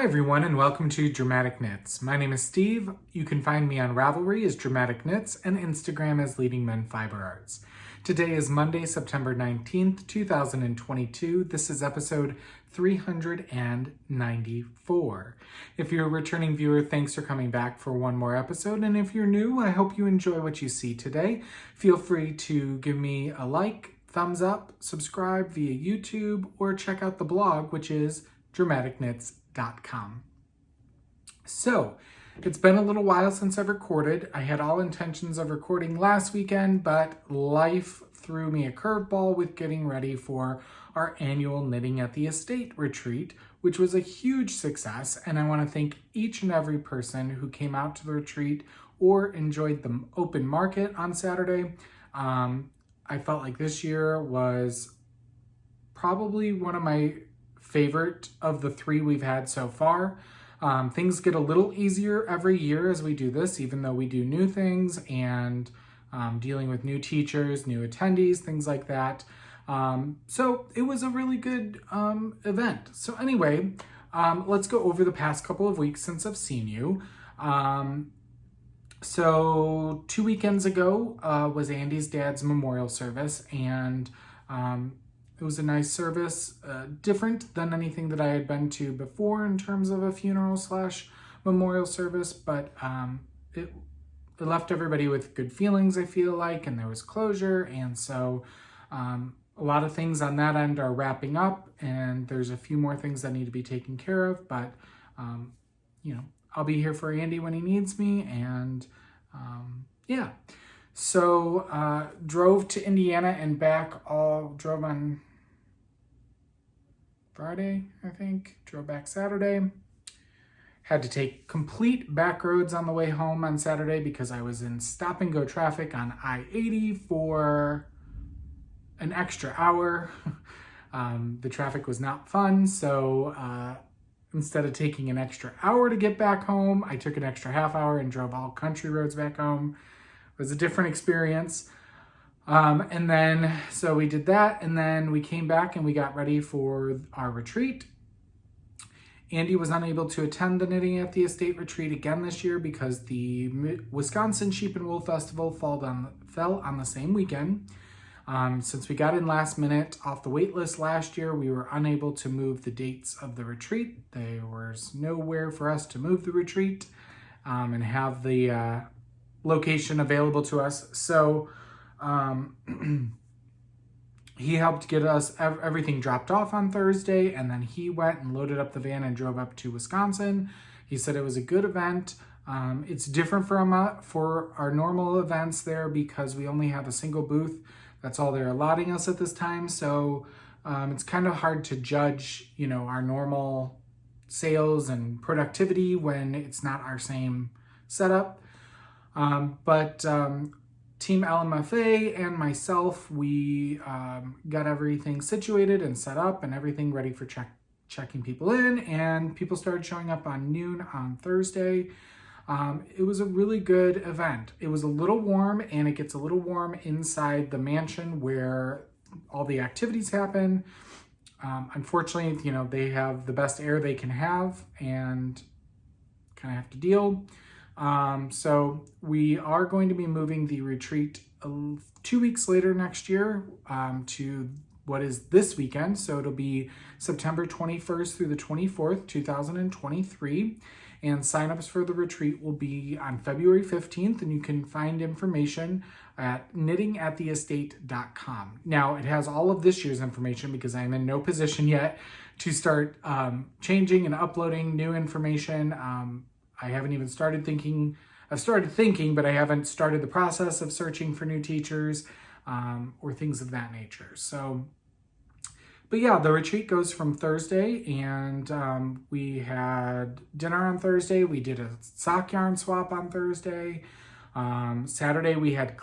everyone, and welcome to Dramatic Knits. My name is Steve. You can find me on Ravelry as Dramatic Knits and Instagram as Leading Men Fiber Arts. Today is Monday, September 19th, 2022. This is episode 394. If you're a returning viewer, thanks for coming back for one more episode. And if you're new, I hope you enjoy what you see today. Feel free to give me a like, thumbs up, subscribe via YouTube, or check out the blog, which is dramaticknits.com. So, it's been a little while since I've recorded. I had all intentions of recording last weekend, but life threw me a curveball with getting ready for our annual Knitting at the Estate retreat, which was a huge success, and I want to thank each and every person who came out to the retreat or enjoyed the open market on Saturday. I felt like this year was probably one of my favorite of the three we've had so far. Things get a little easier every year as we do this, even though we do new things and dealing with new teachers, new attendees, things like that. So it was a really good event. So anyway, let's go over the past couple of weeks since I've seen you. So 2 weekends ago was Andy's dad's memorial service, and it was a nice service, different than anything that I had been to before in terms of a funeral / memorial service, but it left everybody with good feelings, I feel like, and there was closure, and so a lot of things on that end are wrapping up, and there's a few more things that need to be taken care of, but, I'll be here for Andy when he needs me, and yeah. So, drove to Indiana and back drove on Friday, I think, drove back Saturday. Had to take complete back roads on the way home on Saturday because I was in stop and go traffic on I-80 for an extra hour. The traffic was not fun, so instead of taking an extra hour to get back home, I took an extra half hour and drove all country roads back home. It was a different experience. And then, so we did that, and then we came back and we got ready for our retreat. Andy was unable to attend the Knitting at the Estate retreat again this year because the Wisconsin Sheep and Wool Festival fell on the same weekend. Since we got in last minute off the wait list last year, we were unable to move the dates of the retreat. There was nowhere for us to move the retreat and have the location available to us. So he helped get us everything dropped off on Thursday, and then he went and loaded up the van and drove up to Wisconsin. He said it was a good event. It's different for our normal events there because we only have a single booth. That's all they're allotting us at this time. So it's kind of hard to judge, our normal sales and productivity when it's not our same setup. But Team LMFA and myself, we got everything situated and set up and everything ready for checking people in, and people started showing up on noon on Thursday. It was a really good event. It was a little warm, and it gets a little warm inside the mansion where all the activities happen. Unfortunately, they have the best air they can have and kind of have to deal. So we are going to be moving the retreat 2 weeks later next year to what is this weekend. So it'll be September 21st through the 24th, 2023. And signups for the retreat will be on February 15th, and you can find information at knittingattheestate.com. Now, it has all of this year's information because I'm in no position yet to start changing and uploading new information. I haven't even started thinking. I've started thinking, but I haven't started the process of searching for new teachers or things of that nature. So, but yeah, the retreat goes from Thursday, and we had dinner on Thursday. We did a sock yarn swap on Thursday. Friday we had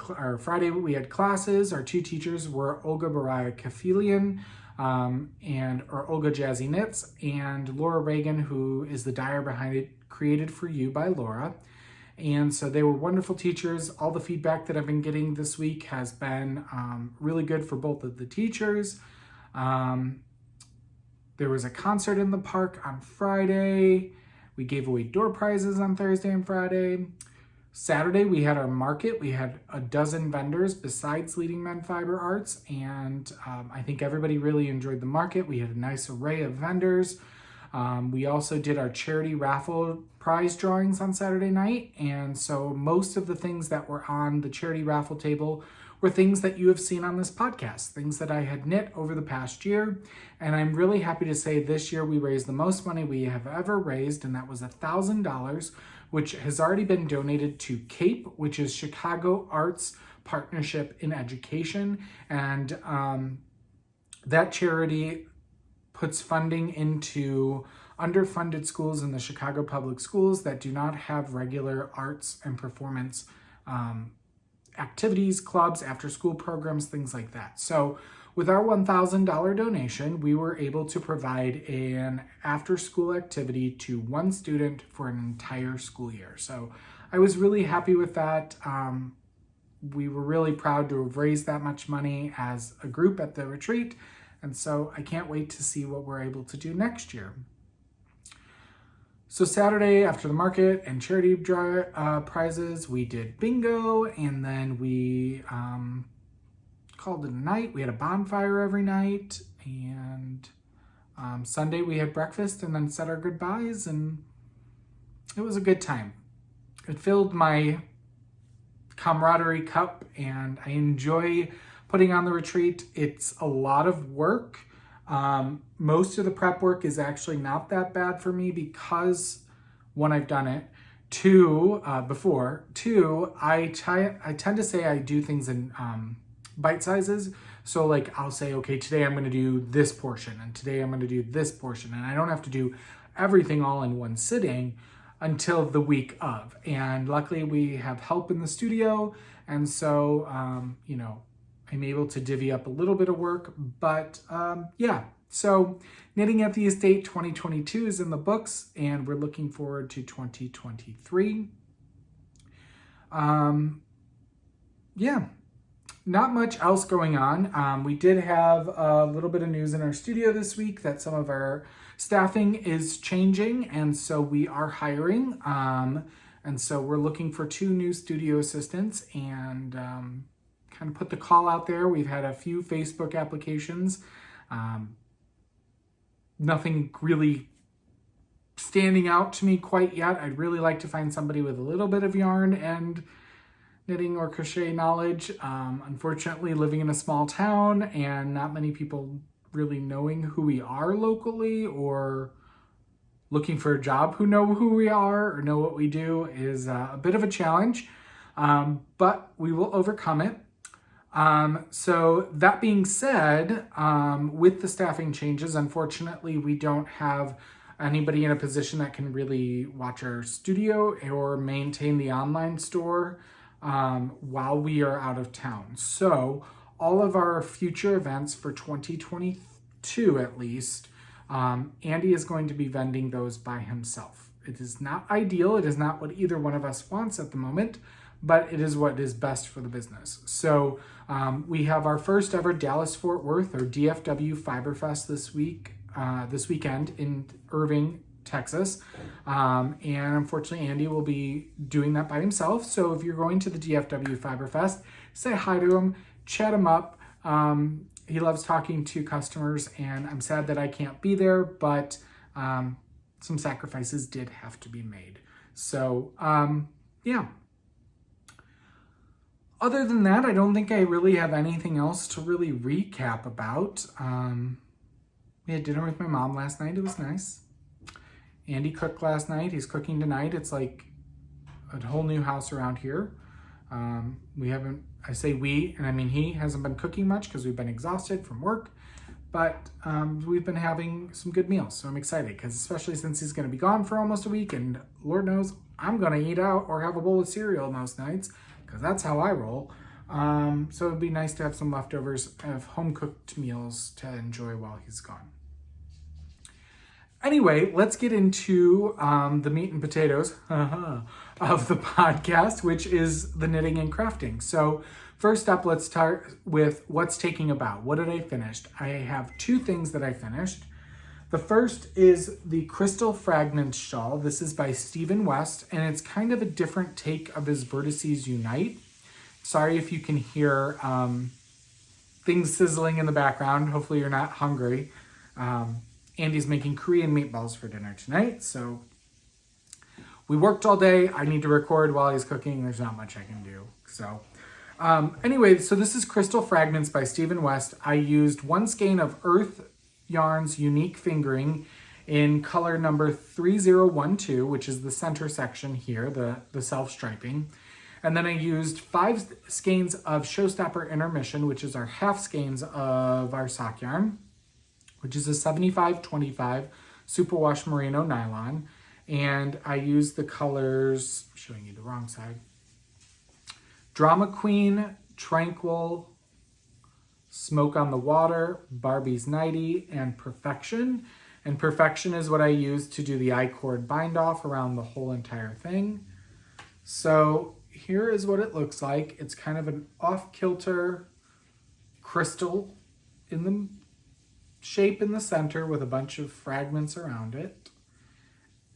classes. Our two teachers were Olga Baraya Kafilian or Olga Jazzy Knits, and Laura Reagan, who is the dyer behind it, Created for You by Laura. And so they were wonderful teachers. All the feedback that I've been getting this week has been really good for both of the teachers. There was a concert in the park on Friday. We gave away door prizes on Thursday and Friday. Saturday, we had our market. We had a dozen vendors besides Leading Men Fiber Arts, and I think everybody really enjoyed the market. We had a nice array of vendors. We also did our charity raffle prize drawings on Saturday night, and so most of the things that were on the charity raffle table were things that you have seen on this podcast, things that I had knit over the past year. And I'm really happy to say this year we raised the most money we have ever raised, and that was $1,000, which has already been donated to CAPE, which is Chicago Arts Partnership in Education. And that charity puts funding into underfunded schools in the Chicago Public Schools that do not have regular arts and performance activities, clubs, after-school programs, things like that. So with our $1,000 donation, we were able to provide an after-school activity to one student for an entire school year. So I was really happy with that. We were really proud to have raised that much money as a group at the retreat. And so I can't wait to see what we're able to do next year. So Saturday, after the market and charity prizes, we did bingo, and then we called it a night. We had a bonfire every night, and Sunday we had breakfast and then said our goodbyes, and it was a good time. It filled my camaraderie cup, and I enjoy putting on the retreat. It's a lot of work. Most of the prep work is actually not that bad for me because, one, I've done it. Before. Two, I tend to say I do things in bite sizes. So like I'll say, okay, today I'm going to do this portion, and today I'm going to do this portion, and I don't have to do everything all in one sitting until the week of. And luckily we have help in the studio, and so I'm able to divvy up a little bit of work, but so Knitting at the Estate 2022 is in the books, and we're looking forward to 2023. Not much else going on. We did have a little bit of news in our studio this week that some of our staffing is changing, and so we are hiring. And so we're looking for 2 new studio assistants, and kind of put the call out there. We've had a few Facebook applications. Nothing really standing out to me quite yet. I'd really like to find somebody with a little bit of yarn and knitting or crochet knowledge. Unfortunately, living in a small town and not many people really knowing who we are locally or looking for a job who know who we are or know what we do is a bit of a challenge, but we will overcome it. So that being said, with the staffing changes, unfortunately, we don't have anybody in a position that can really watch our studio or maintain the online store while we are out of town. So all of our future events for 2022, at least, Andy is going to be vending those by himself. It is not ideal. It is not what either one of us wants at the moment, but it is what is best for the business. So we have our first ever Dallas-Fort Worth, or DFW Fiberfest this weekend in Irving, Texas. And unfortunately, Andy will be doing that by himself. So if you're going to the DFW Fiberfest, say hi to him, chat him up. He loves talking to customers, and I'm sad that I can't be there, but some sacrifices did have to be made. So, Other than that, I don't think I really have anything else to really recap about. We had dinner with my mom last night. It was nice. Andy cooked last night. He's cooking tonight. It's like a whole new house around here. I say we, and I mean he, hasn't been cooking much because we've been exhausted from work, but we've been having some good meals. So I'm excited because especially since he's going to be gone for almost a week, and Lord knows I'm going to eat out or have a bowl of cereal most nights, because that's how I roll. So it'd be nice to have some leftovers of home-cooked meals to enjoy while he's gone. Anyway, let's get into the meat and potatoes of the podcast, which is the knitting and crafting. So first up, let's start with what's taking about. What did I finish? I have 2 things that I finished. The first is the Crystal Fragments shawl. This is by Stephen West, and it's kind of a different take of his Vertices Unite. Sorry if you can hear things sizzling in the background. Hopefully you're not hungry. Andy's making Korean meatballs for dinner tonight, so we worked all day. I need to record while he's cooking. There's not much I can do. So anyway, so this is Crystal Fragments by Stephen West. I used one skein of Earth Yarns Unique Fingering in color number 3012, which is the center section here, the self-striping. And then I used 5 skeins of Showstopper Intermission, which is our half skeins of our sock yarn, which is a 75-25 superwash merino nylon. And I used the colors, I'm showing you the wrong side, Drama Queen, Tranquil, Smoke on the Water, Barbie's Nighty, and Perfection. And Perfection is what I used to do the I-cord bind off around the whole entire thing. So here is what it looks like. It's kind of an off-kilter crystal in the shape in the center with a bunch of fragments around it.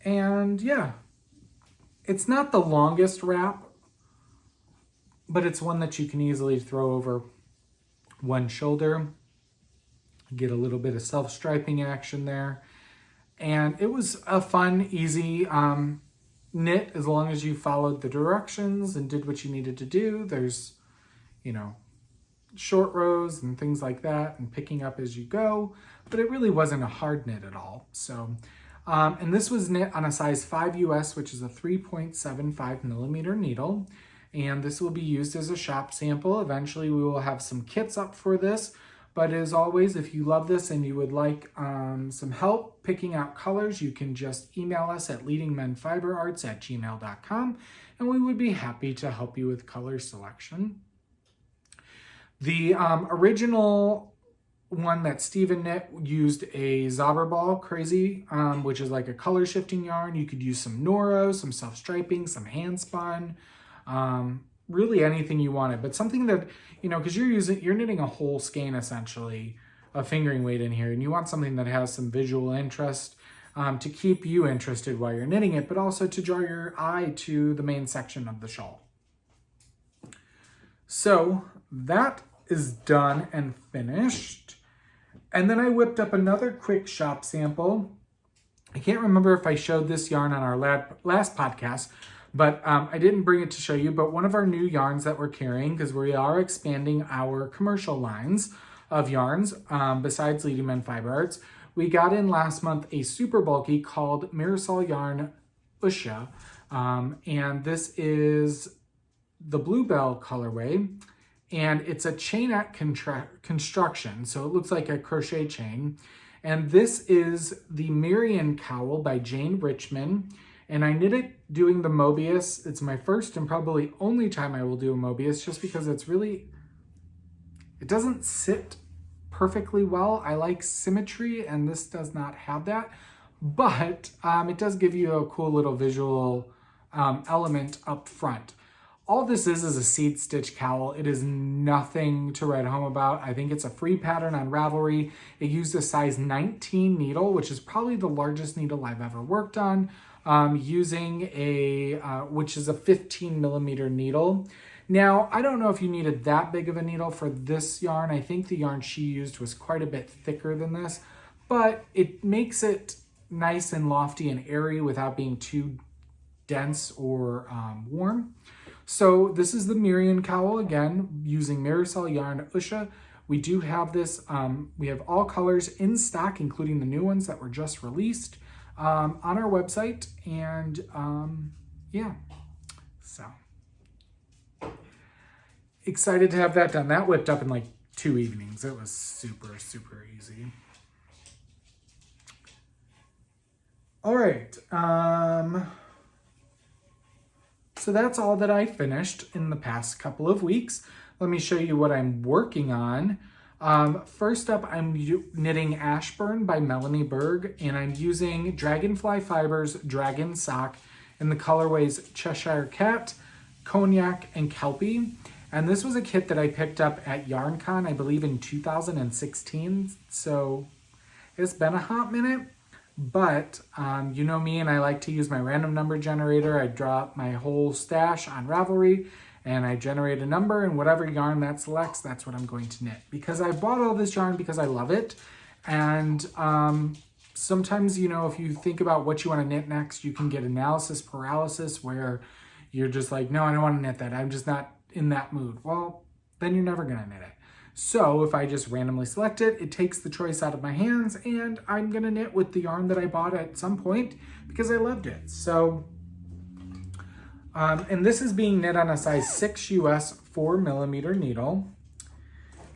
And yeah, it's not the longest wrap, but it's one that you can easily throw over one shoulder, get a little bit of self-striping action there. And it was a fun, easy knit as long as you followed the directions and did what you needed to do. There's, short rows and things like that and picking up as you go, but it really wasn't a hard knit at all. So, and this was knit on a size 5 US, which is a 3.75 millimeter needle. And this will be used as a shop sample. Eventually we will have some kits up for this. But as always, if you love this and you would like some help picking out colors, you can just email us at leadingmenfiberarts@gmail.com, and we would be happy to help you with color selection. The original one that Steven knit used a Zauberball Crazy, which is like a color shifting yarn. You could use some Noro, some self-striping, some hand spun, really anything you wanted, but something that, because you're knitting a whole skein essentially of fingering weight in here, and you want something that has some visual interest to keep you interested while you're knitting it, but also to draw your eye to the main section of the shawl. So that is done and finished. And then I whipped up another quick shop sample. I can't remember if I showed this yarn on our last podcast, but I didn't bring it to show you, but one of our new yarns that we're carrying, because we are expanding our commercial lines of yarns, besides Leading Men Fiber Arts, we got in last month a super bulky called Marisol Yarn Usha, and this is the Bluebell colorway, and it's a chainette construction, so it looks like a crochet chain. And this is the Marian cowl by Jane Richmond, and I knit it doing the Mobius. It's my first and probably only time I will do a Mobius, just because it doesn't sit perfectly well. I like symmetry, and this does not have that, but it does give you a cool little visual element up front. All this is a seed stitch cowl. It is nothing to write home about. I think it's a free pattern on Ravelry. It used a size 19 needle, which is probably the largest needle I've ever worked on, using which is a 15 millimeter needle. Now, I don't know if you needed that big of a needle for this yarn. I think the yarn she used was quite a bit thicker than this, but it makes it nice and lofty and airy without being too dense or warm. So this is the Marian cowl, again, using Marisol Yarn Usha. We do have this, we have all colors in stock, including the new ones that were just released on our website. And yeah, so excited to have that done. That whipped up in like 2 evenings. It was super, super easy. All right. So that's all that I finished in the past couple of weeks. Let me show you what I'm working on. First up, I'm knitting Ashburn by Melanie Berg, and I'm using Dragonfly Fibers Dragon Sock in the colorways Cheshire Cat, Cognac, and Kelpie. And this was a kit that I picked up at YarnCon, I believe in 2016. So It's been a hot minute, but you know me, and I like to use my random number generator. I draw my whole stash on Ravelry, and I generate a number, and whatever yarn that selects, that's what I'm going to knit. Because I bought all this yarn because I love it, and sometimes, you know, if you think about what you want to knit next, you can get analysis paralysis where you're just like, no, I don't want to knit that. I'm just not in that mood. Well, then you're never going to knit it. So if I just randomly select it, it takes the choice out of my hands, and I'm going to knit with the yarn that I bought at some point because I loved it. So, and this is being knit on a size 6 US 4mm needle.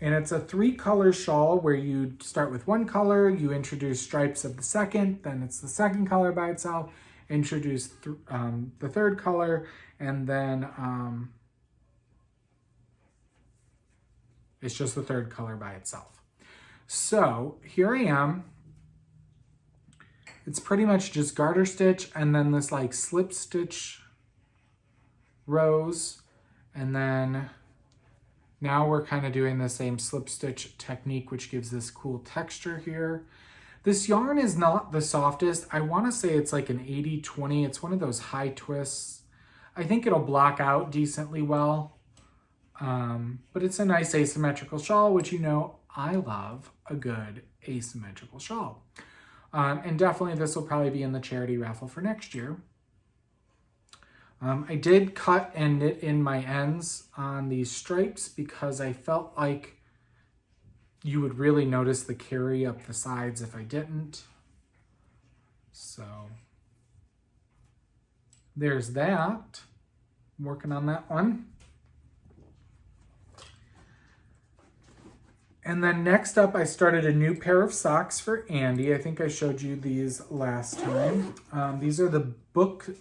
And it's a 3-color shawl where you start with one color, you introduce stripes of the second, then it's the second color by itself, introduce the third color, and then it's just the third color by itself. So here I am. It's pretty much just garter stitch and then this like slip stitch rows, and then now we're kind of doing the same slip stitch technique, which gives this cool texture here. This yarn is not the softest. I want to say it's like an 80-20. It's one of those high twists. I think it'll block out decently well. But it's a nice asymmetrical shawl, which, you know, I love a good asymmetrical shawl. And definitely this will probably be in the charity raffle for next year. I did cut and knit in my ends on these stripes because I felt like you would really notice the carry up the sides if I didn't. So there's that. I'm working on that one. And then next up, I started a new pair of socks for Andy. I think I showed you these last time. These are the bookshop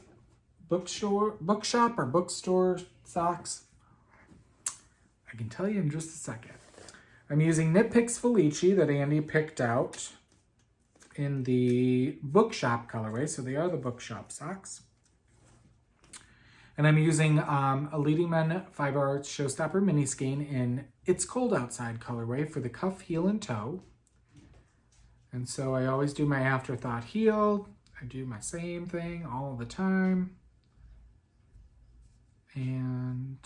or bookstore socks. I can tell you in just a second. I'm using Knit Picks Felici that Andy picked out in the bookshop colorway. So they are the bookshop socks. And I'm using a Leading Men Fiber Arts Showstopper mini skein in It's Cold Outside colorway for the cuff, heel, and toe. And so I always do my afterthought heel. I do my same thing all the time. And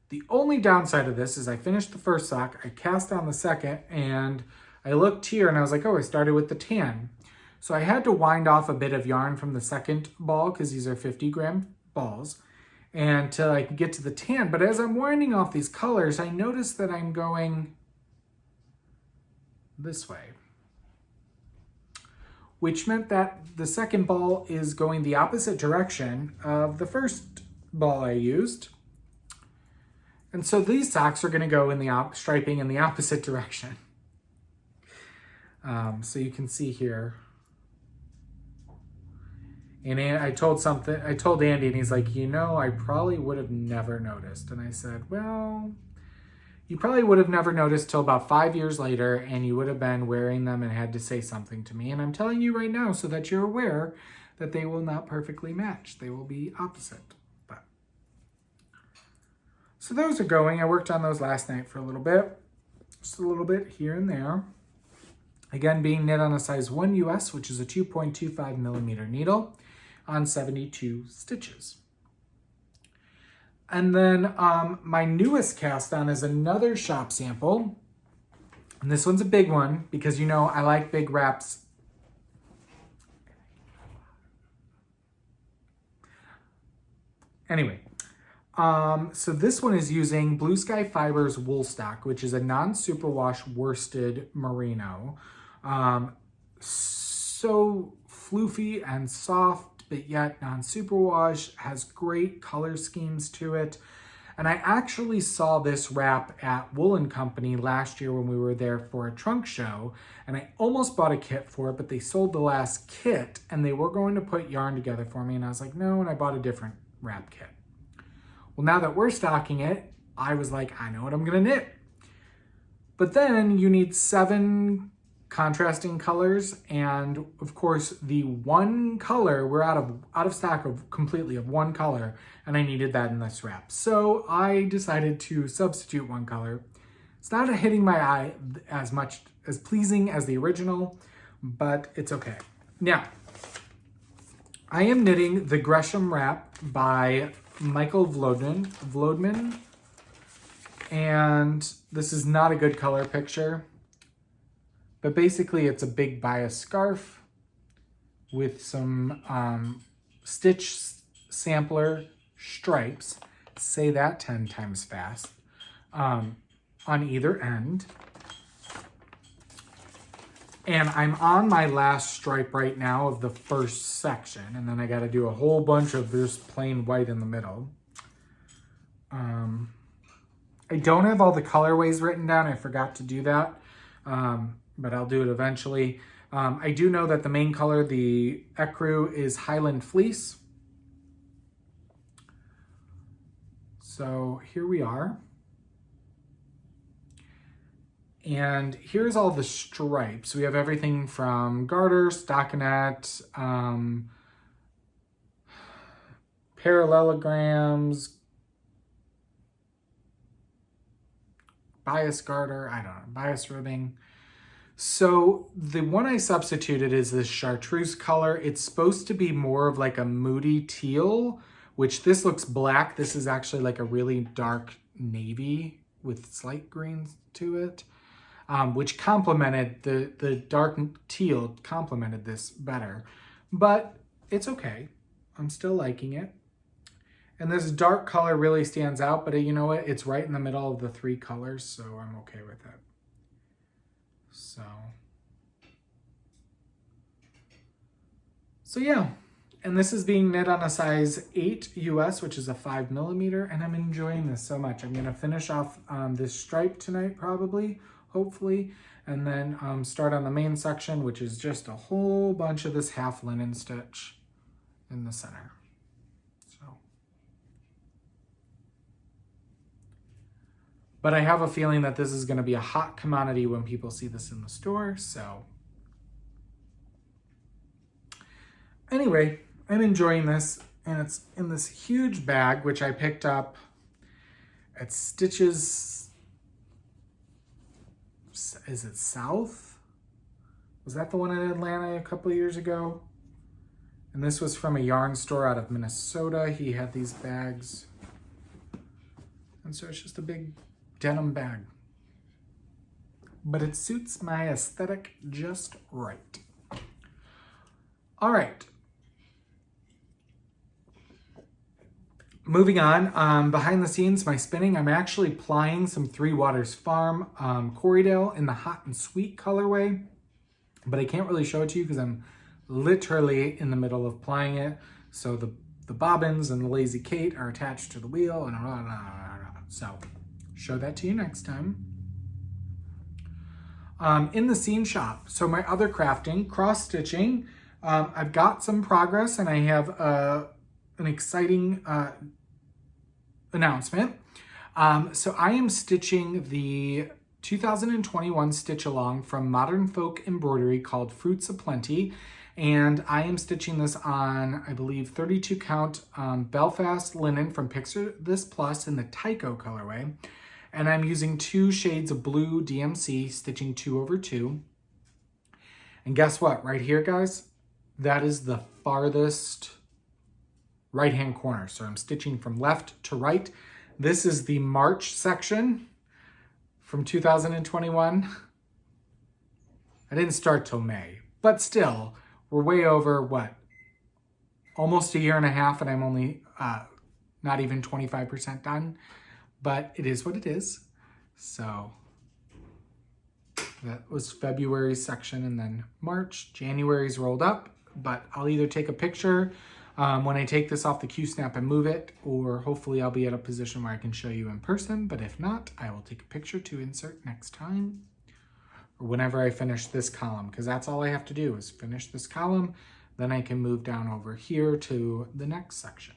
the only downside of this is I finished the first sock, I cast on the second, and I looked here and I was like, oh, I started with the tan. So I had to wind off a bit of yarn from the second ball because these are 50-gram balls, and till I could get to the tan. But as I'm winding off these colors, I noticed that I'm going this way, which meant that the second ball is going the opposite direction of the first ball I used. And so these socks are going to go in the striping in the opposite direction. So you can see here. And I told Andy, and he's like, you know, I probably would have never noticed. And I said, well, you probably would have never noticed till about 5 years later, and you would have been wearing them and had to say something to me. And I'm telling you right now so that you're aware that they will not perfectly match. They will be opposite. So those are going. I worked on those last night for a little bit. Just a little bit here and there. Again, being knit on a size 1 US, which is a 2.25mm needle on 72 stitches. And then my newest cast on is another shop sample. And this one's a big one because, you know, I like big wraps. Anyway, so this one is using Blue Sky Fibers Woolstock, which is a non-superwash worsted merino. So floofy and soft, but yet non-superwash, has great color schemes to it. And I actually saw this wrap at Woolen Company last year when we were there for a trunk show, and I almost bought a kit for it, but they sold the last kit and they were going to put yarn together for me, and I was like, no, and I bought a different wrap kit. Well, now that we're stocking it, I was like, I know what I'm gonna knit. But then you need 7 contrasting colors, and of course the one color, we're out of stock completely of one color, and I needed that in this wrap. So I decided to substitute one color. It's not hitting my eye as much as pleasing as the original, but it's okay. Now, I am knitting the Gresham Wrap by Michael Vlodman. And this is not a good color picture, but basically it's a big bias scarf with some stitch sampler stripes, say that 10 times fast, on either end. And I'm on my last stripe right now of the first section, and then I got to do a whole bunch of just plain white in the middle. I don't have all the colorways written down. I forgot to do that, but I'll do it eventually. I do know that the main color, the ecru, is Highland Fleece. So here we are. And here's all the stripes. We have everything from garter, stockinette, parallelograms, bias garter, I don't know, bias ribbing. So the one I substituted is this chartreuse color. It's supposed to be more of like a moody teal, which this looks black. This is actually like a really dark navy with slight greens to it, which complemented the dark teal, complemented this better. But it's okay. I'm still liking it. And this dark color really stands out, but you know what? It's right in the middle of the three colors, so I'm okay with it. So yeah. And this is being knit on a size 8 US, which is a 5mm, and I'm enjoying this so much. I'm gonna finish off this stripe tonight, probably, hopefully, and then start on the main section, which is just a whole bunch of this half linen stitch in the center. But I have a feeling that this is going to be a hot commodity when people see this in the store, so. Anyway, I'm enjoying this, and it's in this huge bag, which I picked up at Stitches, is it South? Was that the one in Atlanta a couple of years ago? And this was from a yarn store out of Minnesota. He had these bags. And so it's just a big denim bag, but it suits my aesthetic just right. All right, moving on. Behind the scenes, my spinning, I'm actually plying some Three Waters Farm Corriedale in the hot and sweet colorway, but I can't really show it to you because I'm literally in the middle of plying it. So the bobbins and the Lazy Kate are attached to the wheel, and so show that to you next time. In the seam shop, so my other crafting, cross stitching, I've got some progress, and I have an exciting announcement. So I am stitching the 2021 stitch along from Modern Folk Embroidery called Fruits of Plenty, and I am stitching this on, I believe, 32 count Belfast linen from Picture This Plus in the Tycho colorway. And I'm using 2 shades of blue DMC, stitching 2/2. And guess what? Right here, guys, that is the farthest right-hand corner. So I'm stitching from left to right. This is the March section from 2021. I didn't start till May, but still, we're way over, what, almost a year and a half, and I'm only not even 25% done. But it is what it is. So that was February's section, and then March. January's rolled up, but I'll either take a picture when I take this off the Q-snap and move it, or hopefully I'll be at a position where I can show you in person. But if not, I will take a picture to insert next time, or whenever I finish this column, because that's all I have to do is finish this column. Then I can move down over here to the next section.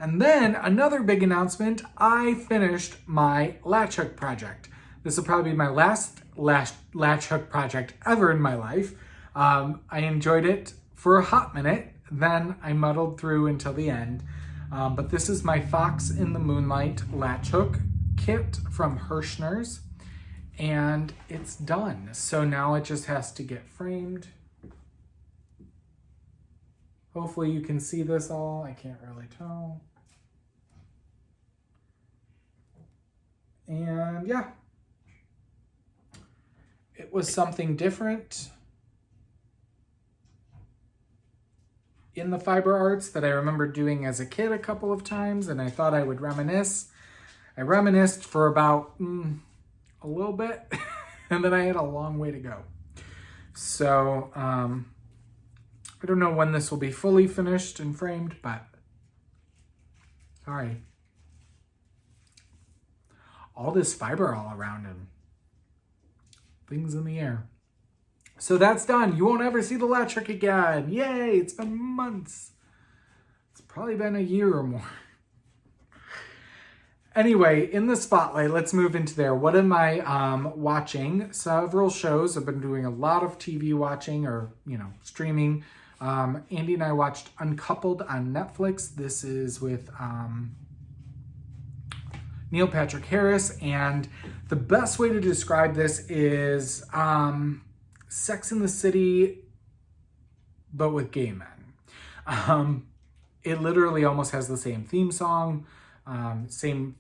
And then another big announcement, I finished my latch hook project. This will probably be my last latch hook project ever in my life. I enjoyed it for a hot minute, then I muddled through until the end. But this is my Fox in the Moonlight latch hook kit from Hirschner's, and it's done. So now it just has to get framed. Hopefully you can see this all. I can't really tell. And yeah, it was something different in the fiber arts that I remember doing as a kid a couple of times, and I thought I would reminisce. I reminisced for about a little bit, and then I had a long way to go. So I don't know when this will be fully finished and framed, but sorry. All this fiber all around him. Things in the air. So that's done. You won't ever see the latch trick again. Yay, it's been months. It's probably been a year or more. Anyway, in the spotlight, let's move into there. What am I watching? Several shows. I've been doing a lot of TV watching or, streaming. Andy and I watched Uncoupled on Netflix. This is with Neil Patrick Harris, and the best way to describe this is Sex in the City, but with gay men. It literally almost has the same theme song, same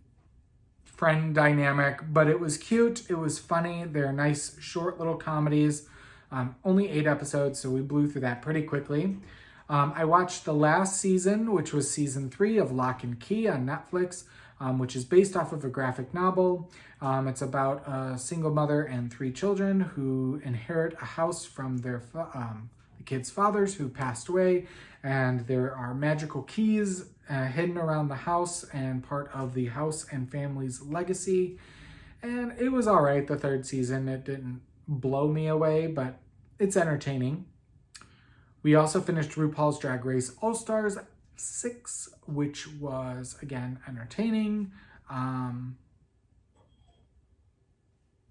friend dynamic, but it was cute, it was funny. They're nice, short little comedies. Only 8 episodes, so we blew through that pretty quickly. I watched the last season, which was season 3 of Lock and Key on Netflix, which is based off of a graphic novel. It's about a single mother and 3 children who inherit a house from their the kids' fathers who passed away, and there are magical keys hidden around the house and part of the house and family's legacy. And it was all right, the 3rd season. It didn't blow me away, but it's entertaining. We also finished RuPaul's Drag Race All-Stars 6, which was, again, entertaining.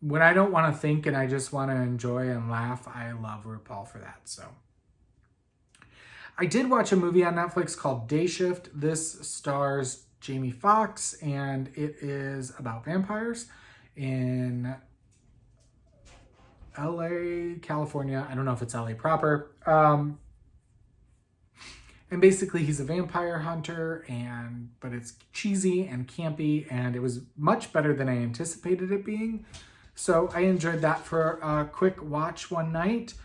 When I don't want to think and I just want to enjoy and laugh, I love RuPaul for that. So I did watch a movie on Netflix called Day Shift. This stars Jamie Foxx, and it is about vampires in LA, California. I don't know if it's LA proper. And basically he's a vampire hunter, but it's cheesy and campy, and it was much better than I anticipated it being. So I enjoyed that for a quick watch one night.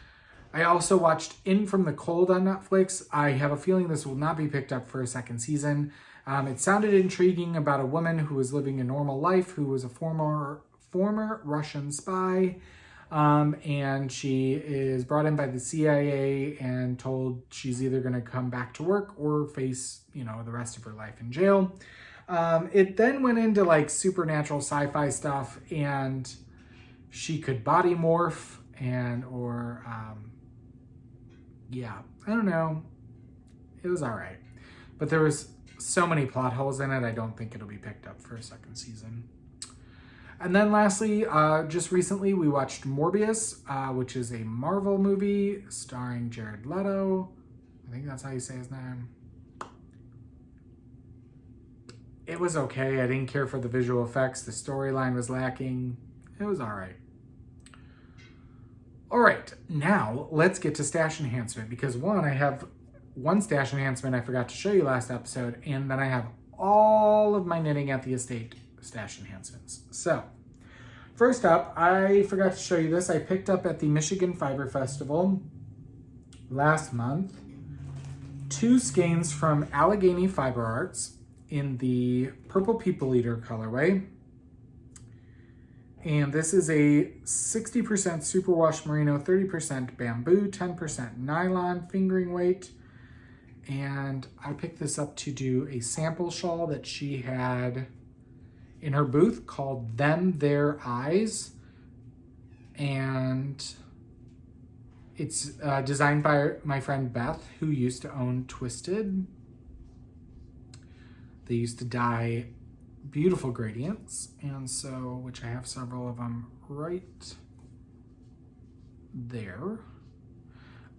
I also watched In From the Cold on Netflix. I have a feeling this will not be picked up for a 2nd season. It sounded intriguing about a woman who was living a normal life, who was a former Russian spy. And she is brought in by the CIA and told she's either going to come back to work or face, the rest of her life in jail. It then went into like supernatural sci-fi stuff, and she could body morph I don't know. It was all right, but there was so many plot holes in it. I don't think it'll be picked up for a 2nd season. And then lastly, just recently we watched Morbius, which is a Marvel movie starring Jared Leto. I think that's how you say his name. It was okay. I didn't care for the visual effects. The storyline was lacking. It was all right. All right, now let's get to stash enhancement, because I have one stash enhancement I forgot to show you last episode, and then I have all of my Knitting at the Estate stash enhancements. So first up, I forgot to show you this. I picked up at the Michigan Fiber Festival last month 2 skeins from Allegheny Fiber Arts in the Purple People Eater colorway. And this is a 60% superwash merino, 30% bamboo, 10% nylon fingering weight. And I picked this up to do a sample shawl that she had in her booth called Them Their Eyes. And it's designed by my friend Beth, who used to own Twisted. They used to dye beautiful gradients, and so, which I have several of them right there.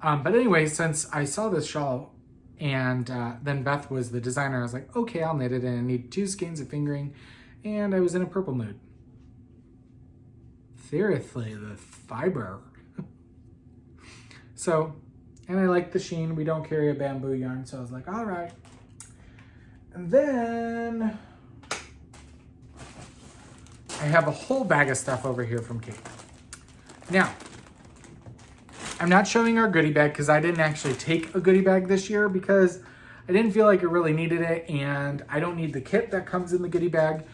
But anyway, since I saw this shawl and then Beth was the designer, I was like, okay, I'll knit it, and I need 2 skeins of fingering. and I was in a purple mood. Seriously, the fiber. So, and I like the sheen. We don't carry a bamboo yarn, so I was like, all right. And then I have a whole bag of stuff over here from Kate. Now, I'm not showing our goodie bag because I didn't actually take a goodie bag this year because I didn't feel like I really needed it, and I don't need the kit that comes in the goodie bag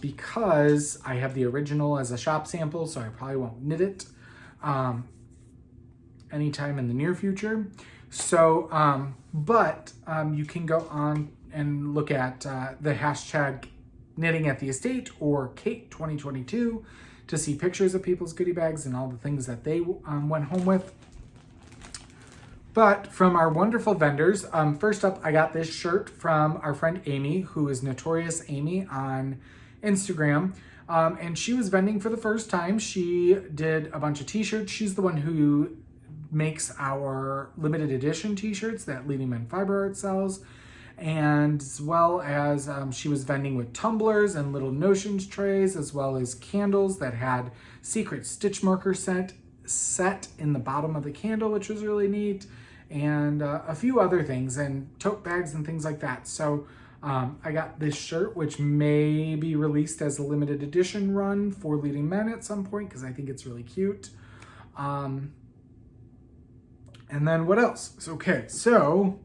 because I have the original as a shop sample, so I probably won't knit it anytime in the near future. So, but you can go on and look at the hashtag Knitting at the Estate or Kate 2022 to see pictures of people's goodie bags and all the things that they went home with. But from our wonderful vendors, first up, I got this shirt from our friend Amy, who is Notorious Amy on Instagram. And she was vending for the first time. She did a bunch of t-shirts. She's the one who makes our limited edition t-shirts that Leading Men Fiber Art sells. And as well as she was vending with tumblers and little notions trays, as well as candles that had secret stitch marker set in the bottom of the candle, which was really neat, and a few other things, and tote bags and things like that. So I got this shirt, which may be released as a limited edition run for Leading Men at some point, because I think it's really cute. And then what else? Okay, so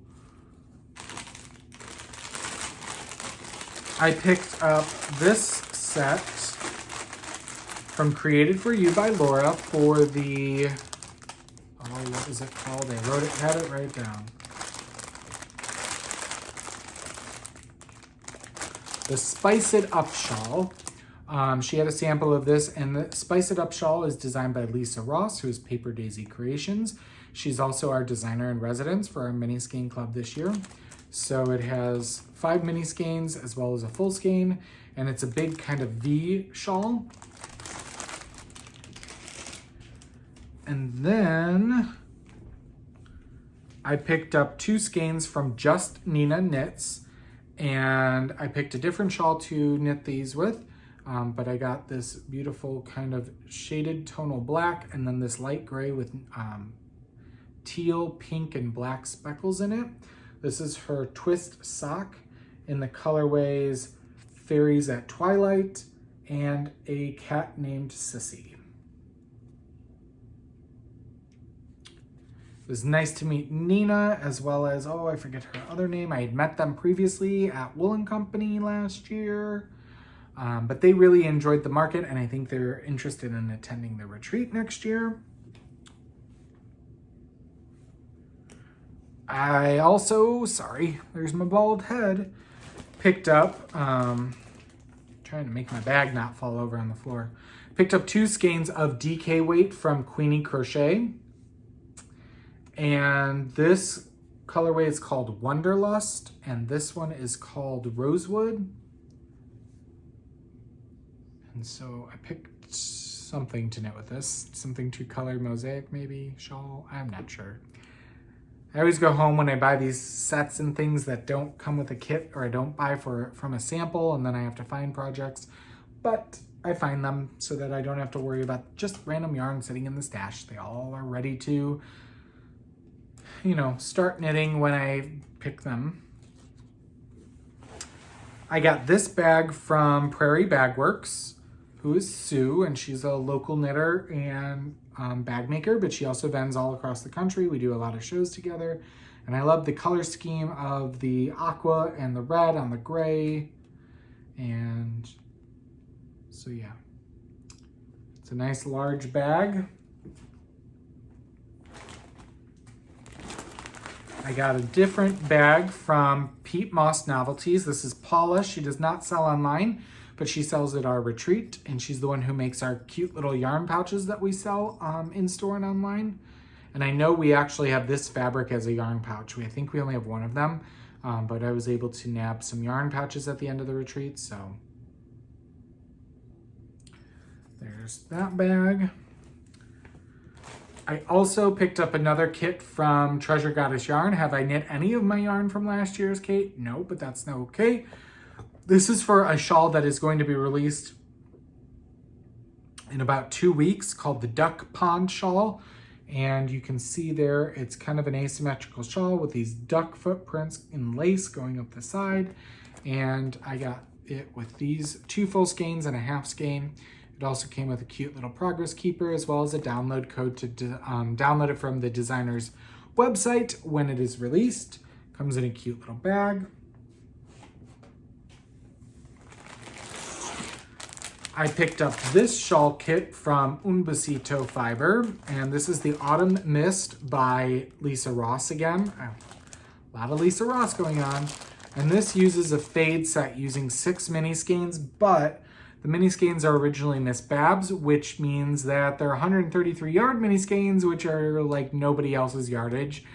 I picked up this set from Created for You by Laura for the, what is it called? I had it right down. The Spice It Up shawl. She had a sample of this, and the Spice It Up shawl is designed by Lisa Ross, who is Paper Daisy Creations. She's also our designer in residence for our mini skein club this year. So it has 5 mini skeins as well as a full skein, and it's a big kind of V shawl. And then I picked up 2 skeins from Just Nina Knits, and I picked a different shawl to knit these with, but I got this beautiful kind of shaded tonal black, and then this light gray with teal, pink, and black speckles in it. This is her twist sock in the colorways Fairies at Twilight and A Cat Named Sissy. It was nice to meet Nina, as well as, I forget her other name. I had met them previously at Woolen Company last year, but they really enjoyed the market, and I think they're interested in attending the retreat next year. I also, there's my bald head, picked up, trying to make my bag not fall over on the floor, picked up 2 skeins of DK weight from Queenie Crochet. And this colorway is called Wonderlust, and this one is called Rosewood. And so I picked something to knit with this, something to color mosaic maybe, shawl, I'm not sure. I always go home when I buy these sets and things that don't come with a kit, or I don't buy from a sample, and then I have to find projects. But I find them so that I don't have to worry about just random yarn sitting in the stash. They all are ready to, start knitting when I pick them. I got this bag from Prairie Bag Works, who is Sue, and she's a local knitter and bag maker, but she also vends all across the country. We do a lot of shows together, and I love the color scheme of the aqua and the red on the gray, and so yeah, it's a nice large bag. I got a different bag from Pete Moss Novelties. This is Paula. She does not sell online, but she sells at our retreat, and she's the one who makes our cute little yarn pouches that we sell in store and online. And I know we actually have this fabric as a yarn pouch. I think we only have one of them, but I was able to nab some yarn pouches at the end of the retreat, so there's that bag. I also picked up another kit from Treasure Goddess Yarn. Have I knit any of my yarn from last year's, Kate? No, but that's no okay. This is for a shawl that is going to be released in about 2 weeks called the Duck Pond Shawl. And you can see there, it's kind of an asymmetrical shawl with these duck footprints in lace going up the side. And I got it with these 2 full skeins and a half skein. It also came with a cute little progress keeper as well as a download code to download it from the designer's website when it is released. Comes in a cute little bag. I picked up this shawl kit from Un Besito Fiber, and this is the Autumn Mist by Lisa Ross again. A lot of Lisa Ross going on. And this uses a fade set using 6 mini skeins, but the mini skeins are originally Miss Babs, which means that they're 133 yard mini skeins, which are like nobody else's yardage.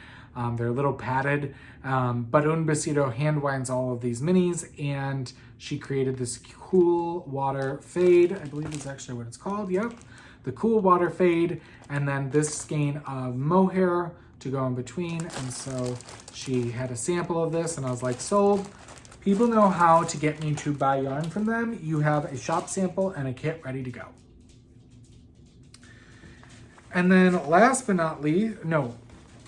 They're a little padded, but Un Besito hand winds all of these minis, and she created this cool water fade. I believe is actually what it's called. Yep, the cool water fade, and then this skein of mohair to go in between. And so she had a sample of this, and I was like, sold. People know how to get me to buy yarn from them. You have a shop sample and a kit ready to go. And then last but not least, no,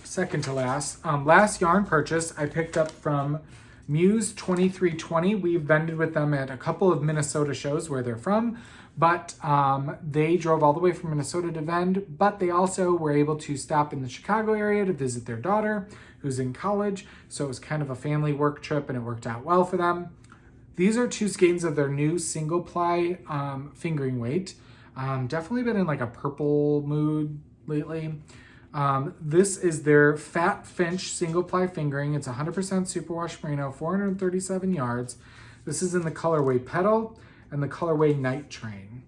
second to last, last yarn purchase I picked up from Muse 2320. We've vended with them at a couple of Minnesota shows where they're from, but they drove all the way from Minnesota to vend, but they also were able to stop in the Chicago area to visit their daughter who's in college. So it was kind of a family work trip and it worked out well for them. These are 2 skeins of their new single ply fingering weight. Definitely been in like a purple mood lately. This is their Fat Finch single ply fingering. It's 100% superwash merino, 437 yards. This is in the colorway Petal and the colorway Night Train.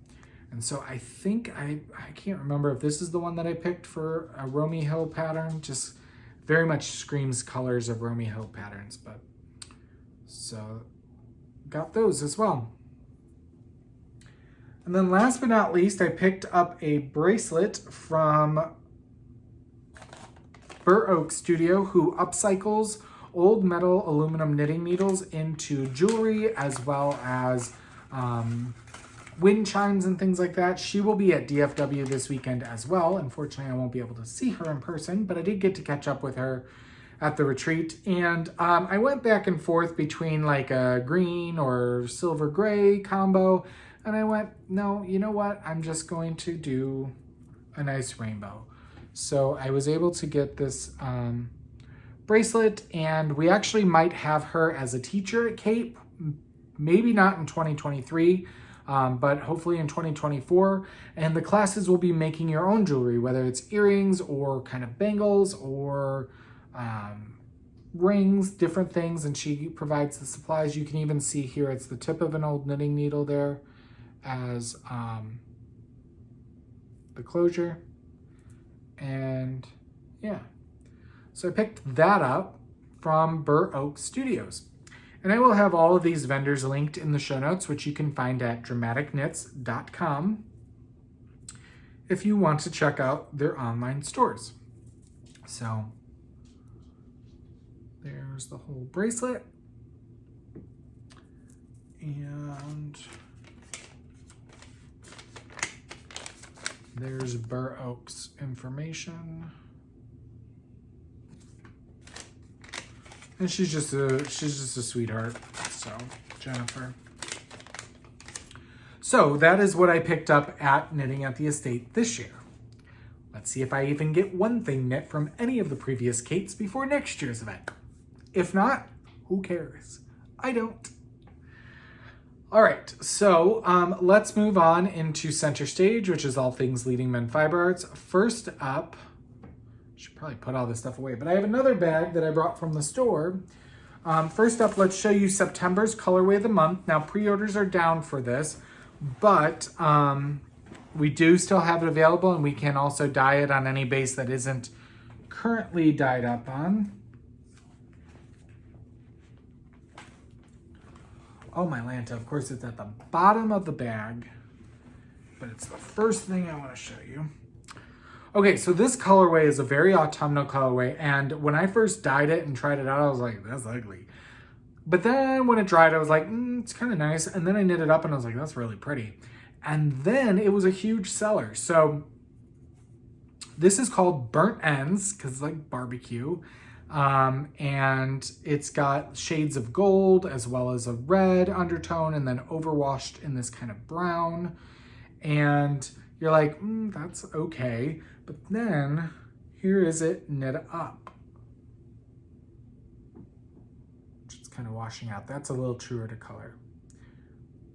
And so I think, I can't remember if this is the one that I picked for a Romy Hill pattern. Just very much screams colors of Romy Hill patterns, but so got those as well. And then last but not least, I picked up a bracelet from Burr Oak Studio, who upcycles old metal aluminum knitting needles into jewelry as well as wind chimes and things like that. She will be at DFW this weekend as well. Unfortunately, I won't be able to see her in person, but I did get to catch up with her at the retreat. And I went back and forth between like a green or silver gray combo. And I went, no, you know what? I'm just going to do a nice rainbow. So I was able to get this bracelet, and we actually might have her as a teacher at Cape. Maybe not in 2023, but hopefully in 2024. And the classes will be making your own jewelry, whether it's earrings or kind of bangles or rings, different things. And she provides the supplies. You can even see here, it's the tip of an old knitting needle there as the closure. And yeah, so I picked that up from Burr Oak Studios. And I will have all of these vendors linked in the show notes, which you can find at dramaticknits.com if you want to check out their online stores. So there's the whole bracelet. And there's Burr Oak's information. And she's just a sweetheart. So, Jennifer. So that is what I picked up at Knitting at the Estate this year. Let's see if I even get one thing knit from any of the previous Kates before next year's event. If not, who cares? I don't. All right, so let's move on into center stage, which is all things Leading Men Fiber Arts. First up, should probably put all this stuff away, but I have another bag that I brought from the store. First up, let's show you September's colorway of the month. Now, pre-orders are down for this, but we do still have it available, and we can also dye it on any base that isn't currently dyed up on. Oh, my Lanta, of course it's at the bottom of the bag, but it's the first thing I want to show you. Okay, so this colorway is a very autumnal colorway, and when I first dyed it and tried it out, I was like, that's ugly. But then when it dried, I was like, it's kind of nice. And then I knit it up and I was like, that's really pretty. And then it was a huge seller. So this is called Burnt Ends because it's like barbecue. And it's got shades of gold as well as a red undertone and then overwashed in this kind of brown. And you're like, that's okay. But then here is it knit up. It's kind of washing out. That's a little truer to color.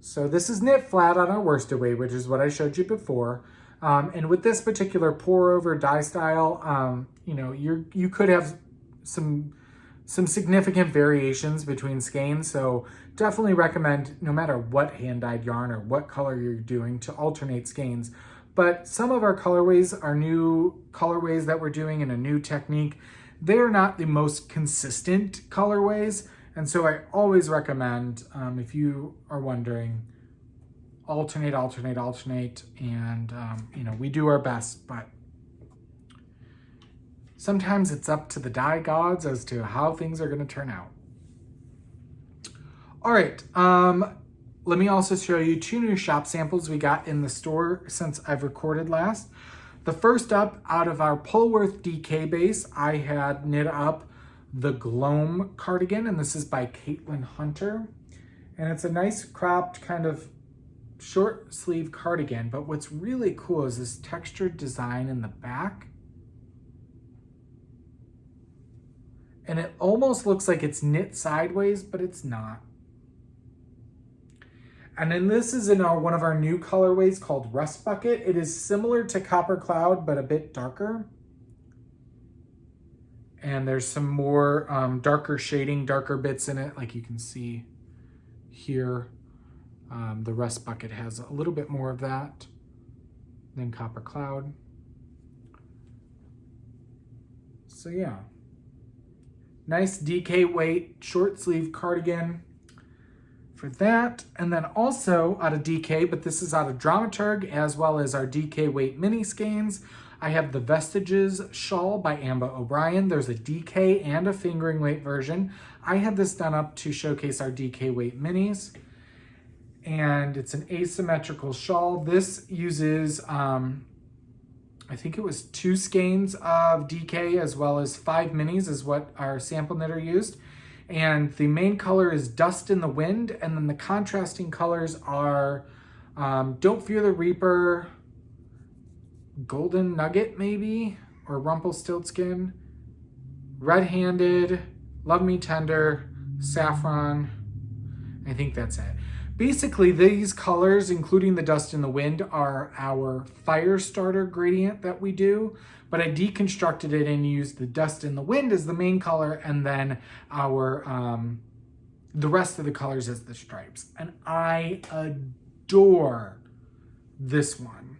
So this is knit flat on our worsted weight, which is what I showed you before. And with this particular pour over dye style, you know, you could have some significant variations between skeins. So definitely recommend, no matter what hand dyed yarn or what color you're doing, to alternate skeins. But some of our colorways are new colorways that we're doing in a new technique. They're not the most consistent colorways. And so I always recommend, if you are wondering, alternate. And, you know, we do our best, but sometimes it's up to the dye gods as to how things are going to turn out. All right. Let me also show you 2 new shop samples we got in the store since I've recorded last. The first up, out of our Polworth DK base, I had knit up the Gloam cardigan, and this is by Caitlin Hunter. And it's a nice cropped kind of short sleeve cardigan, but what's really cool is this textured design in the back. And it almost looks like it's knit sideways, but it's not. And then this is in one of our new colorways called Rust Bucket. It is similar to Copper Cloud, but a bit darker. And there's some more darker shading, darker bits in it, like you can see here. The Rust Bucket has a little bit more of that than Copper Cloud. So yeah. Nice DK weight, short sleeve cardigan for that. And then also out of DK, but this is out of Dramaturg, as well as our DK weight mini skeins. I have the Vestiges shawl by Amba O'Brien. There's a DK and a fingering weight version. I had this done up to showcase our DK weight minis. And it's an asymmetrical shawl. This uses, I think it was 2 skeins of DK as well as 5 minis is what our sample knitter used. And the main color is Dust in the Wind. And then the contrasting colors are Don't Fear the Reaper, Golden Nugget maybe, or Rumpelstiltskin, Red-Handed, Love Me Tender, Saffron. I think that's it. Basically, these colors, including the Dust in the Wind, are our fire starter gradient that we do, but I deconstructed it and used the Dust in the Wind as the main color, and then our the rest of the colors as the stripes. And I adore this one.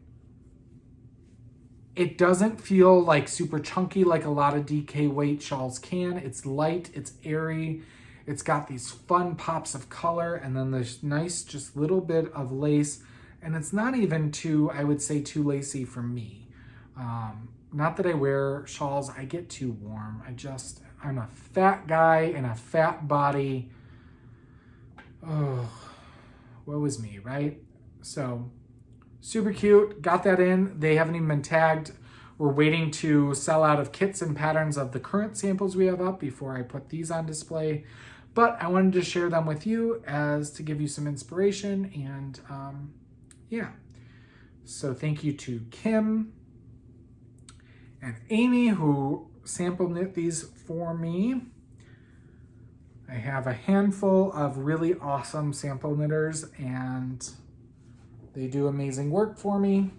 It doesn't feel like super chunky like a lot of DK weight shawls can. It's light, it's airy. It's got these fun pops of color, and then this nice just little bit of lace. And it's not even too, I would say, too lacy for me. Not that I wear shawls, I get too warm. I'm a fat guy in a fat body. Oh, woe is me, right? So, super cute, got that in. They haven't even been tagged. We're waiting to sell out of kits and patterns of the current samples we have up before I put these on display. But I wanted to share them with you as to give you some inspiration, and yeah. So thank you to Kim and Amy who sample knit these for me. I have a handful of really awesome sample knitters, and they do amazing work for me.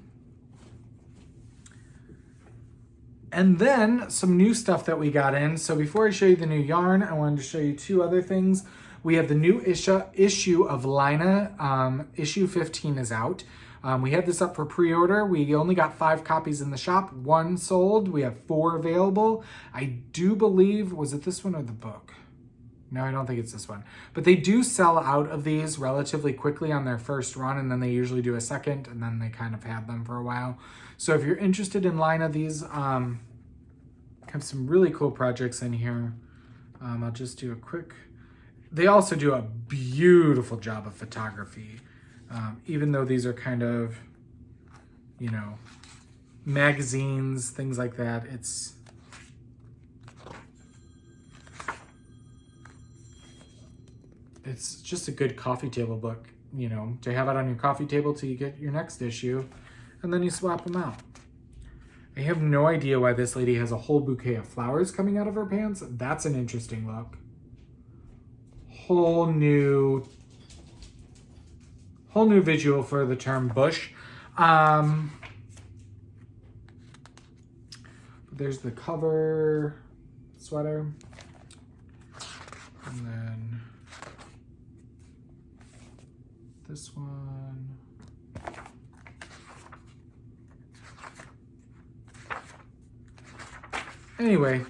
And then some new stuff that we got in. So before I show you the new yarn, I wanted to show you 2 other things. We have the new issue of Lina. Issue 15 is out. We had this up for pre-order. We only got 5 copies in the shop. 1 sold. We have 4 available. I do believe, was it this one or the book? No, I don't think it's this one. But they do sell out of these relatively quickly on their first run, and then they usually do a second, and then they kind of have them for a while. So if you're interested in Lina, these have some really cool projects in here. I'll just do a quick They also do a beautiful job of photography. Even though these are kind of, you know, magazines, things like that, it's just a good coffee table book, you know, to have it on your coffee table till you get your next issue, and then you swap them out. I have no idea why this lady has a whole bouquet of flowers coming out of her pants. That's an interesting look. Whole new visual for the term bush. There's the cover sweater. And then this one. Anyway,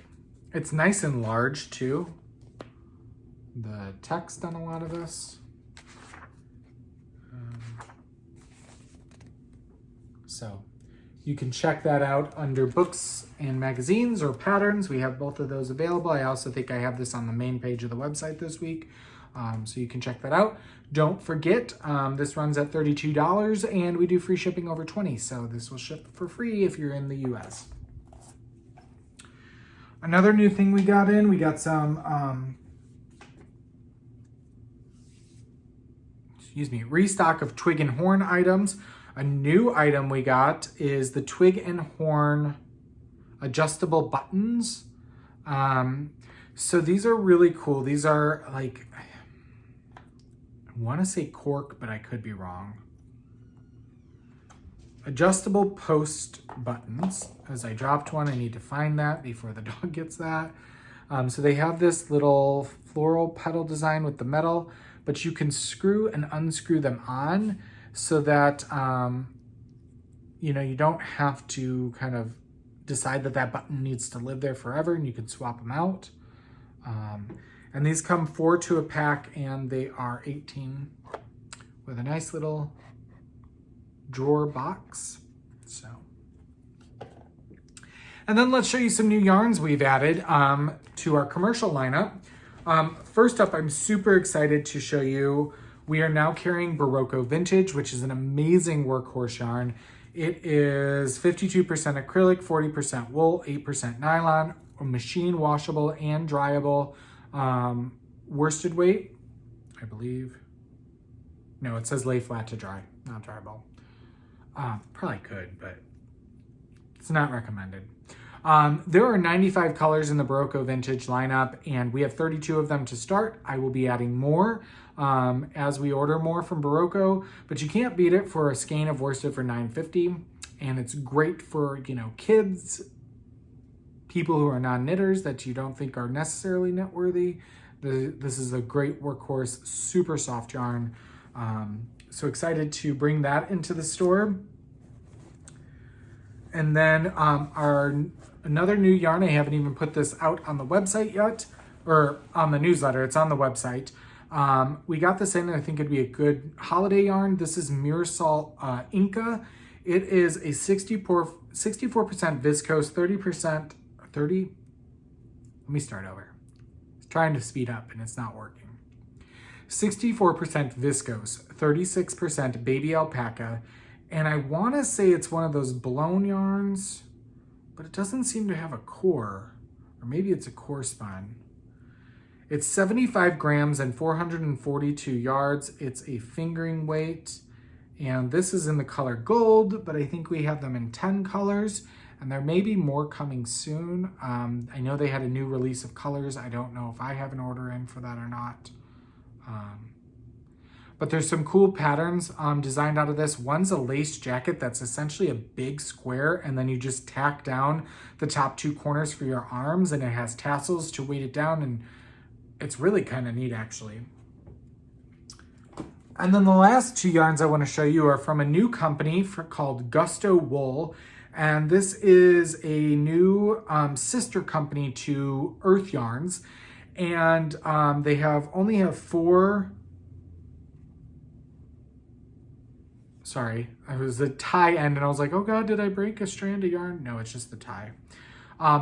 it's nice and large too. The text on a lot of this. So you can check that out under books and magazines or patterns. We have both of those available. I also think I have this on the main page of the website this week. So you can check that out. Don't forget, this runs at $32 and we do free shipping over $20. So this will ship for free if you're in the US. Another new thing we got in, we got some, restock of twig and horn items. A new item we got is the twig and horn adjustable buttons. So these are really cool. These are like, I want to say cork, but I could be wrong. Adjustable post buttons. As I dropped one, I need to find that before the dog gets that. So they have this little floral petal design with the metal, but you can screw and unscrew them on so that, you know, you don't have to kind of decide that that button needs to live there forever, and you can swap them out. And these come 4 to a pack, and they are $18 with a nice little drawer box. So, and then let's show you some new yarns we've added to our commercial lineup. First up, I'm super excited to show you, we are now carrying Barocco Vintage, which is an amazing workhorse yarn. It is 52% acrylic, 40% wool, 8% nylon, machine washable and dryable, worsted weight, I believe. No, it says lay flat to dry, not dryable. Probably could, but it's not recommended. There are 95 colors in the Barocco Vintage lineup, and we have 32 of them to start. I will be adding more as we order more from Barocco, but you can't beat it for a skein of worsted for $9.50, and it's great for, you know, kids, people who are non-knitters that you don't think are necessarily knit worthy. This is a great workhorse, super soft yarn. So excited to bring that into the store. And then another new yarn, I haven't even put this out on the website yet, or on the newsletter, it's on the website. We got this in, and I think it'd be a good holiday yarn. This is Mirasol Inca. It is a 64% viscose, 30, let me start over. It's trying to speed up and it's not working. 64% viscose, 36% baby alpaca, and I want to say it's one of those blown yarns, but it doesn't seem to have a core, or maybe it's a core spun. It's 75 grams and 442 yards. It's a fingering weight, and this is in the color gold, but I think we have them in 10 colors, and there may be more coming soon. I know they had a new release of colors. I don't know if I have an order in for that or not. But there's some cool patterns designed out of this. One's a lace jacket that's essentially a big square, and then you just tack down the top 2 corners for your arms, and it has tassels to weight it down, and it's really kind of neat, actually. And then the last 2 yarns I want to show you are from a new company called Gusto Wool, and this is a new sister company to Earth Yarns, and they only have 4. Sorry, it was the tie end, and I was like, oh God, did I break a strand of yarn? No, it's just the tie.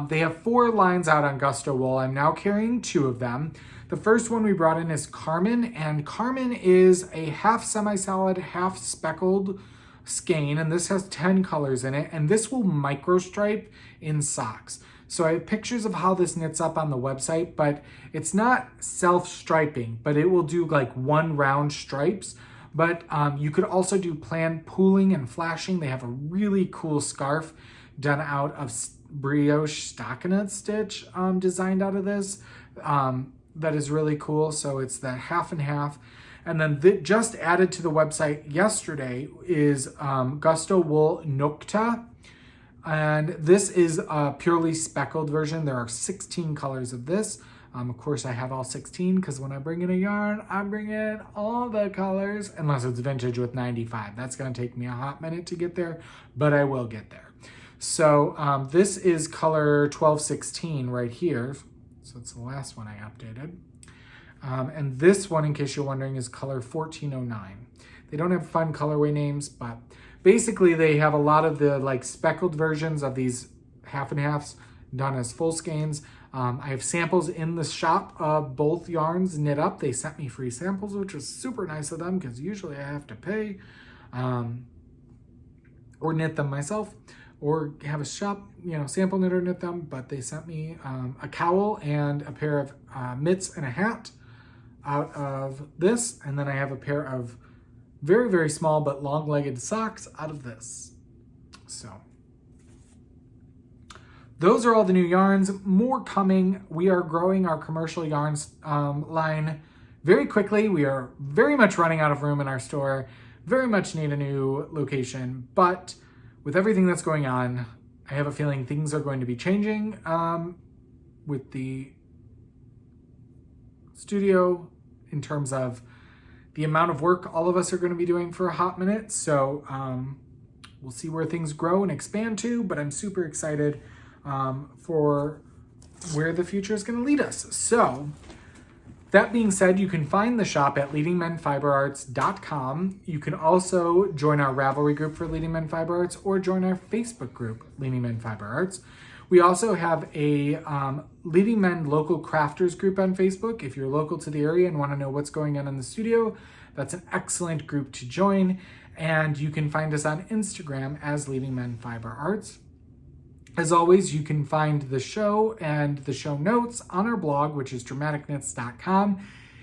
They have 4 lines out on Gusto Wool. I'm now carrying 2 of them. The first one we brought in is Carmen, and Carmen is a half semi-solid, half speckled skein, and this has 10 colors in it, and this will microstripe in socks. So I have pictures of how this knits up on the website, but it's not self-striping, but it will do like 1 round stripes. But you could also do planned pooling and flashing. They have a really cool scarf done out of brioche stockinette stitch designed out of this. That is really cool. So it's the half and half. And then just added to the website yesterday is Gusto Wool Nocta. And this is a purely speckled version. There are 16 colors of this. Of course, I have all 16 because when I bring in a yarn, I bring in all the colors, unless it's vintage with 95. That's going to take me a hot minute to get there, but I will get there. So this is color 1216 right here. So it's the last one I updated. And this one, in case you're wondering, is color 1409. They don't have fun colorway names, but basically they have a lot of the like speckled versions of these half and halves done as full skeins. I have samples in the shop of both yarns knit up. They sent me free samples, which was super nice of them because usually I have to pay or knit them myself or have a shop, sample knitter knit them. But they sent me a cowl and a pair of mitts and a hat out of this. And then I have a pair of very, very small but long-legged socks out of this. So those are all the new yarns. More coming. We are growing our commercial yarns line very quickly. We are very much running out of room in our store. Very much need a new location. But with everything that's going on, I have a feeling things are going to be changing with the studio in terms of the amount of work all of us are going to be doing for a hot minute. So we'll see where things grow and expand to, but I'm super excited for where the future is going to lead us. So that being said, you can find the shop at leadingmenfiberarts.com. You can also join our Ravelry group for Leading Men Fiber Arts or join our Facebook group, Leading Men Fiber Arts. We also have a Leading Men Local Crafters group on Facebook. If you're local to the area and want to know what's going on in the studio, that's an excellent group to join. And you can find us on Instagram as Leading Men Fiber Arts. As always, you can find the show and the show notes on our blog, which is dramaticknits.com.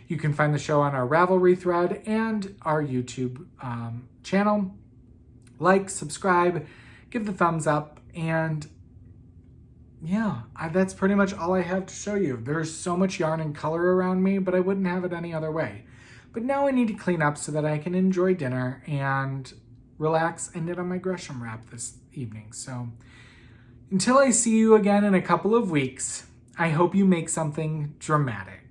You can find the show on our Ravelry thread and our YouTube channel. Like, subscribe, give the thumbs up, and yeah, that's pretty much all I have to show you. There's so much yarn and color around me, but I wouldn't have it any other way. But now I need to clean up so that I can enjoy dinner and relax and knit on my Gresham wrap this evening. So until I see you again in a couple of weeks, I hope you make something dramatic.